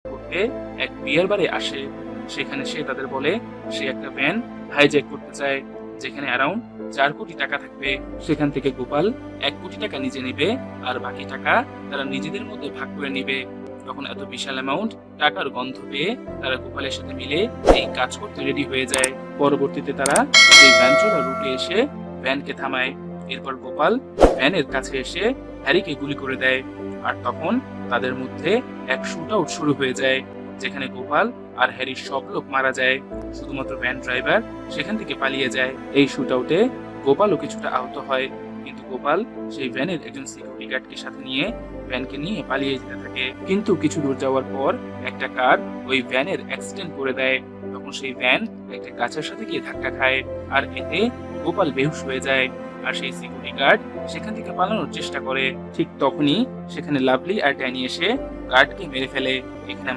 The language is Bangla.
করতে এক বিয়ার বারে আসে। সেখানে সে তাদের বলে সে একটা ভ্যান হাইজ্যাক করতে চায়, যেখানে অ্যারাউন্ড 4 কোটি টাকা থাকবে। সেখান থেকে গোপাল 1 কোটি টাকা নিজে নিবে, আর বাকি টাকা তারা নিজেদের মধ্যে ভাগ করে নিবে। তখন এত বিশাল অ্যামাউন্ট টাকার গন্ধ পেয়ে তারা গোপালের সাথে মিলে এই কাজ করতে রেডি হয়ে যায়। পরবর্তীতে তারা সেই ভ্যান চোরা রুটে এসে ভ্যানকে থামায়। এরপর গোপাল ভ্যানের কাছে এসে হ্যারিকে গুলি করে দেয়। আর তখন তাদের মধ্যে এক শুট আউট শুরু হয়ে যায়, যেখানে গোপাল আর হ্যারির সব লোক মারা যায়। শুধুমাত্র ভ্যান ড্রাইভার সেখান থেকে পালিয়ে যায়। এই শুট আউটে গোপালও কিছুটা আহত হয়, কিন্তু গোপাল সেই ভ্যানের একজন সিকিউরিটি গার্ডকে সাথে নিয়ে ভ্যানকে নিয়ে পালিয়ে যেতে থাকে। কিন্তু কিছু দূর যাওয়ার পর একটা কার ওই ভ্যানের অ্যাক্সিডেন্ট করে দেয়। তখন সেই ভ্যান একটা গাছের সাথে গিয়ে ধাক্কা খায়, আর এতে গোপাল বেহুশ হয়ে যায়। আর সেই সিকিউরিটি গার্ড সেখান থেকে পালানোর চেষ্টা করে। ঠিক তখনই সেখানে লাভলি আর ড্যানি এসে গার্ডকে মেরে ফেলে। এখানে